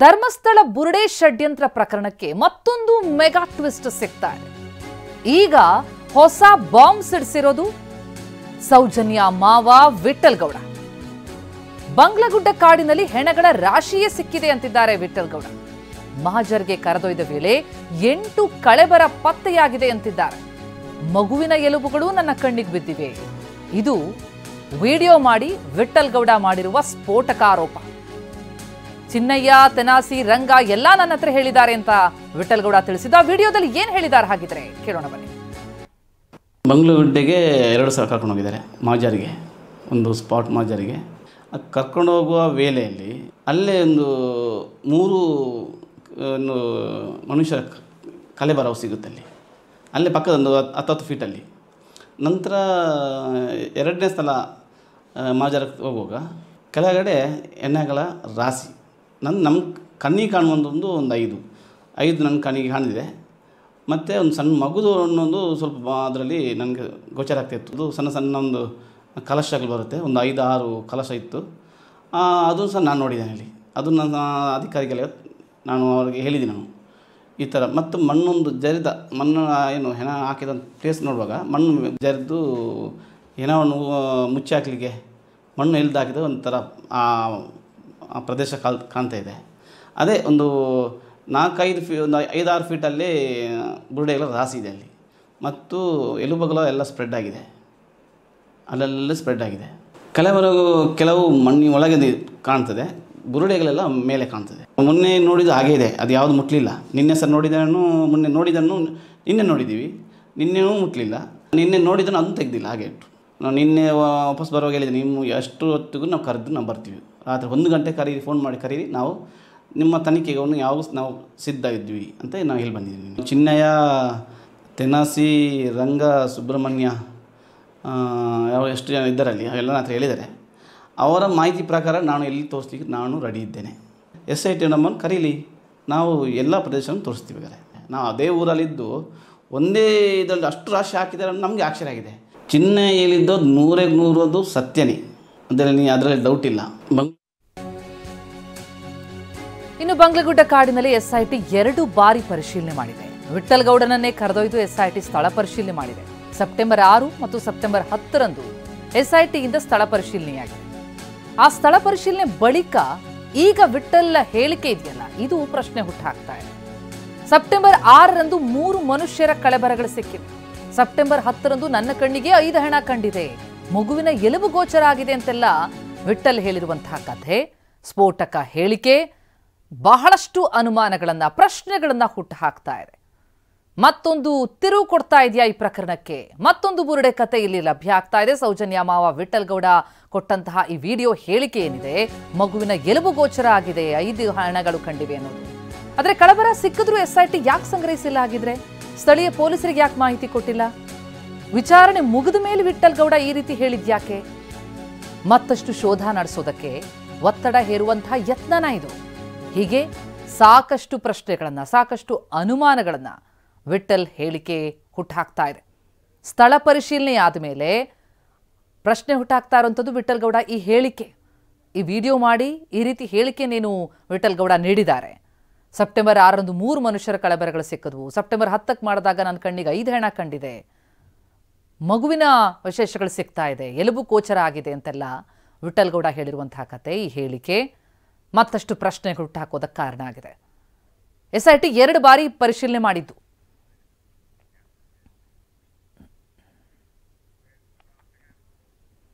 ಧರ್ಮಸ್ಥಳ ಬುರುಡೆ ಷಡ್ಯಂತ್ರ ಪ್ರಕರಣಕ್ಕೆ ಮತ್ತೊಂದು ಮೆಗಾ ಟ್ವಿಸ್ಟ್ ಸಿಗ್ತಾ ಇದೆ. ಈಗ ಹೊಸ ಬಾಂಬ್ ಸಿಡಿಸಿರೋದು ಸೌಜನ್ಯ ಮಾವ ವಿಠಲ್ ಗೌಡ. ಬಂಗ್ಲಗುಡ್ಡ ಕಾಡಿನಲ್ಲಿ ಹೆಣಗಳ ರಾಶಿಯೇ ಸಿಕ್ಕಿದೆ ಅಂತಿದ್ದಾರೆ ವಿಠಲ್ ಗೌಡ. ಮಹಜರ್ಗೆ ಕರೆದೊಯ್ದ ವೇಳೆ 8 ಕಳೆಬರ ಪತ್ತೆಯಾಗಿದೆ ಅಂತಿದ್ದಾರೆ. ಮಗುವಿನ ಎಲುಬುಗಳು ನನ್ನ ಕಣ್ಣಿಗೆ ಬಿದ್ದಿವೆ. ಇದು ವಿಡಿಯೋ ಮಾಡಿ ವಿಠಲ್ ಗೌಡ ಮಾಡಿರುವ ಸ್ಫೋಟಕ ಆರೋಪ. ಚಿನ್ನಯ್ಯ, ತೆನಾಸಿ, ರಂಗ ಎಲ್ಲ ನನ್ನ ಹತ್ರ ಹೇಳಿದ್ದಾರೆ ಅಂತ ವಿಠಲ್ ಗೌಡ ತಿಳಿಸಿದ. ವಿಡಿಯೋದಲ್ಲಿ ಏನ್ ಹೇಳಿದ್ದಾರೆ ಹಾಗಿದ್ರೆ ಕೇಳೋಣ ಬನ್ನಿ. ಬಂಗ್ಲಗುಡ್ಡೆಗೆ 2 ಸಲ ಕರ್ಕೊಂಡು ಹೋಗಿದ್ದಾರೆ ಮಾಜಾರಿಗೆ, ಒಂದು ಸ್ಪಾಟ್ ಮಾಜಾರಿಗೆ. ಕರ್ಕೊಂಡು ಹೋಗುವ ವೇಳೆಯಲ್ಲಿ ಅಲ್ಲೇ ಒಂದು 3 ಮನುಷ್ಯರ ಕಲೆಬರವು ಸಿಗುತ್ತೆ ಅಲ್ಲೇ ಪಕ್ಕದ ಒಂದು 10 ಫೀಟಲ್ಲಿ. ನಂತರ 2ನೇ ಸಲ ಮಾಜಾರಕ್ಕೆ ಹೋಗುವಾಗ ಕೆಳಗಡೆ ಎಣ್ಣೆಗಳ ರಾಶಿ ನಮ್ಮ ಕಣ್ಣಿಗೆ ಕಾಣುವಂಥದ್ದು ಒಂದು 5 ನನ್ನ ಕಣ್ಣಿಗೆ ಕಾಣಿದೆ. ಮತ್ತು ಒಂದು ಸಣ್ಣ ಮಗುದು ಅನ್ನೊಂದು ಸ್ವಲ್ಪ ಅದರಲ್ಲಿ ನನಗೆ ಗೋಚರ ಆಗ್ತಾಯಿತ್ತು. ಅದು ಸಣ್ಣ ಒಂದು ಕಲಶಗಳು ಬರುತ್ತೆ, ಒಂದು 5-6 ಕಲಶ ಇತ್ತು. ಅದು ಸಹ ನಾನು ನೋಡಿದ್ದೇನೆ ಅಲ್ಲಿ. ಅದು ನನ್ನ ಅಧಿಕಾರಿಗಳಿಗೆ ನಾನು ಅವರಿಗೆ ಹೇಳಿದ್ದೀನಿ, ನಾನು ಈ ಥರ. ಮತ್ತು ಮಣ್ಣೊಂದು ಜರಿದ ಮಣ್ಣು ಏನು ಹೆಣ ಹಾಕಿದ ಪ್ಲೇಸ್ ನೋಡುವಾಗ ಮಣ್ಣು ಜರಿದು ಹೆಣವನ್ನು ಮುಚ್ಚಿ ಹಾಕಲಿಕ್ಕೆ ಮಣ್ಣು ಎಳ್ದು ಹಾಕಿದ ಒಂಥರ ಆ ಪ್ರದೇಶ ಕಾಣ್ತಾ ಇದೆ. ಅದೇ ಒಂದು 5-6 ಫೀಟಲ್ಲಿ ಬುರುಡೆಗಳ ರಾಶಿ ಇದೆ ಅಲ್ಲಿ. ಮತ್ತು ಎಲುಬುಗಳು ಎಲ್ಲ ಸ್ಪ್ರೆಡ್ ಆಗಿದೆ, ಅಲ್ಲೆಲ್ಲ ಸ್ಪ್ರೆಡ್ ಆಗಿದೆ. ಕೆಲವು ಮಣ್ಣಿನ ಒಳಗೆ ಕಾಣ್ತದೆ, ಬುರುಡೆಗಳೆಲ್ಲ ಮೇಲೆ ಕಾಣ್ತದೆ. ಮೊನ್ನೆ ನೋಡಿದ್ದು ಹಾಗೇ ಇದೆ, ಅದು ಯಾವುದು ಮುಟ್ಟಲಿಲ್ಲ. ನಿನ್ನೆ ಸಹ ನೋಡಿದನು, ಮೊನ್ನೆ ನೋಡಿದ್ದನ್ನು ನಿನ್ನೆ ನೋಡಿದ್ದೀವಿ, ನಿನ್ನೆನೂ ಮುಟ್ಟಲಿಲ್ಲ. ನಿನ್ನೆ ನೋಡಿದ್ದನ್ನು ಅದನ್ನು ತೆಗೆದಿಲ್ಲ, ಹಾಗೆ ಇಟ್ಟು. ನಾವು ನಿನ್ನೆ ವಾಪಸ್ ಬರುವಾಗ ಹೇಳಿದೆ, ನೀವು ಎಷ್ಟು ಹೊತ್ತಿಗೂ ನಾವು ಕರೆದು ನಾವು ಬರ್ತೀವಿ. ರಾತ್ರಿ 1 ಗಂಟೆ ಫೋನ್ ಮಾಡಿ ಕರೀರಿ, ನಾವು ನಿಮ್ಮ ತನಿಖೆಗೆ ನಾವು ಸಿದ್ಧ ಇದ್ವಿ ಅಂತ ನಾವು ಹೇಳಿ ಬಂದಿದ್ದೀವಿ. ಚಿನ್ನಯ್ಯ, ತೆನಾಸಿ, ರಂಗ, ಸುಬ್ರಹ್ಮಣ್ಯ ಎಷ್ಟು ಜನ ಇದ್ದಾರಲ್ಲಿ ಅವೆಲ್ಲ ನನ್ನ ಹತ್ರ ಹೇಳಿದ್ದಾರೆ. ಅವರ ಮಾಹಿತಿ ಪ್ರಕಾರ ನಾನು ಎಲ್ಲಿ ತೋರಿಸ್ಲಿಕ್ಕೆ ನಾನು ರೆಡಿ ಇದ್ದೇನೆ. SIT ನಮ್ಮನ್ನು ಕರೀಲಿ, ನಾವು ಎಲ್ಲ ಪ್ರದೇಶವನ್ನು ತೋರಿಸ್ತೀವಿ. ನಾವು ಅದೇ ಊರಲ್ಲಿದ್ದು ಒಂದೇ ಇದರಲ್ಲಿ ಅಷ್ಟು ರಾಶಿ ಹಾಕಿದ್ದಾರೆ ನಮಗೆ ಆಶ್ಚರ್ಯ ಆಗಿದೆ. ಚಿನ್ನ ಹೇಳಿದ್ದು 100% ಸತ್ಯನೇ, ಅದರಲ್ಲಿ ಡೌಟ್ ಇಲ್ಲ. ಇನ್ನು ಬಂಗ್ಲಗುಡ್ಡ ಕಾಡಿನಲ್ಲಿ SIT 2 ಬಾರಿ ಪರಿಶೀಲನೆ ಮಾಡಿದೆ. ವಿಠಲ್ ಗೌಡನನ್ನೇ ಕರೆದೊಯ್ದು SIT ಸ್ಥಳ ಪರಿಶೀಲನೆ ಮಾಡಿದೆ. ಸೆಪ್ಟೆಂಬರ್ 6 ಮತ್ತು ಸೆಪ್ಟೆಂಬರ್ 10ರಂದು SIT ಇಂದ ಸ್ಥಳ ಪರಿಶೀಲನೆಯಾಗಿದೆ. ಆ ಸ್ಥಳ ಪರಿಶೀಲನೆ ಬಳಿಕ ಈಗ ವಿಠಲ್ ಹೇಳಿಕೆ ಇದೆಯಲ್ಲ, ಇದು ಪ್ರಶ್ನೆ ಹುಟ್ಟುಹಾಕ್ತಾ ಇದೆ. ಸೆಪ್ಟೆಂಬರ್ 6ರಂದು 3 ಮನುಷ್ಯರ ಕಳೆಬರಗಳು ಸಿಕ್ಕಿವೆ. ಸೆಪ್ಟೆಂಬರ್ 10ರಂದು ನನ್ನ ಕಣ್ಣಿಗೆ 5 ಹೆಣ ಕಂಡಿದೆ, ಮಗುವಿನ ಎಲುಬು ಗೋಚರ ಆಗಿದೆ ಅಂತೆಲ್ಲ ವಿಠಲ್ ಹೇಳಿರುವಂತಹ ಕಥೆ, ಸ್ಫೋಟಕ ಹೇಳಿಕೆ ಬಹಳಷ್ಟು ಅನುಮಾನಗಳನ್ನ, ಪ್ರಶ್ನೆಗಳನ್ನ ಹುಟ್ಟುಹಾಕ್ತಾ ಇದೆ. ಮತ್ತೊಂದು ತಿರುವು ಕೊಡ್ತಾ ಇದೆಯಾ ಈ ಪ್ರಕರಣಕ್ಕೆ? ಮತ್ತೊಂದು ಬುರುಡೆ ಕತೆ ಇಲ್ಲಿ ಲಭ್ಯ ಆಗ್ತಾ ಇದೆ. ಸೌಜನ್ಯ ಮಾವ ವಿಠಲ್ ಗೌಡ ಕೊಟ್ಟಂತಹ ಈ ವಿಡಿಯೋ ಹೇಳಿಕೆ ಏನಿದೆ, ಮಗುವಿನ ಎಲುಬು ಗೋಚರ ಆಗಿದೆ, 5 ಹೆಣಗಳು ಕಂಡಿವೆ ಅನ್ನೋದು. ಆದರೆ ಕಳಬರ ಸಿಕ್ಕಿದ್ರೂ SIT ಯಾಕೆ ಸಂಗ್ರಹಿಸಿಲ್ಲ? ಆಗಿದ್ರೆ ಸ್ಥಳೀಯ ಪೊಲೀಸರಿಗೆ ಯಾಕೆ ಮಾಹಿತಿ ಕೊಟ್ಟಿಲ್ಲ? ವಿಚಾರಣೆ ಮುಗಿದ ಮೇಲೆ ವಿಠಲ್ ಗೌಡ ಈ ರೀತಿ ಹೇಳಿದ್ಯಾಕೆ? ಮತ್ತಷ್ಟು ಶೋಧ ನಡೆಸೋದಕ್ಕೆ ಒತ್ತಡ ಹೇರುವಂತಹ ಯತ್ನನ ಇದು. ಹೀಗೆ ಸಾಕಷ್ಟು ಪ್ರಶ್ನೆಗಳನ್ನ, ಸಾಕಷ್ಟು ಅನುಮಾನಗಳನ್ನ ವಿಠಲ್ ಹೇಳಿಕೆ ಹುಟ್ಟಾಕ್ತಾ ಇದೆ. ಸ್ಥಳ ಪರಿಶೀಲನೆ ಆದ ಮೇಲೆ ಪ್ರಶ್ನೆ ಹುಟ್ಟಾಕ್ತಾ ಇರುವಂಥದ್ದು ವಿಠಲ್ ಗೌಡ ಈ ಹೇಳಿಕೆ. ಈ ವಿಡಿಯೋ ಮಾಡಿ ಈ ರೀತಿ ಹೇಳಿಕೆನೇನು ವಿಠಲ್ ಗೌಡ ನೀಡಿದ್ದಾರೆ. ಸೆಪ್ಟೆಂಬರ್ 6ರಂದು 3 ಮನುಷ್ಯರ ಕಳೆಬರಗಳು ಸಿಕ್ಕದ್ವು. ಸೆಪ್ಟೆಂಬರ್ 10ಕ್ಕೆ ಮಾಡಿದಾಗ ನನ್ನ ಕಣ್ಣಿಗೆ 5 ಹೆಣ ಕಂಡಿದೆ, ಮಗುವಿನ ವಿಶೇಷಗಳು ಸಿಗ್ತಾ ಇದೆ, ಎಲುಬು ಗೋಚರ ಆಗಿದೆ ಅಂತೆಲ್ಲ ವಿಠಲ್ ಗೌಡ ಹೇಳಿರುವಂತಹ ಕತೆ, ಈ ಹೇಳಿಕೆ ಮತ್ತಷ್ಟು ಪ್ರಶ್ನೆ ಹುಟ್ಟಾಕೋದಕ್ಕೆ ಕಾರಣ ಆಗಿದೆ. SIT 2 ಬಾರಿ ಪರಿಶೀಲನೆ ಮಾಡಿದ್ದು.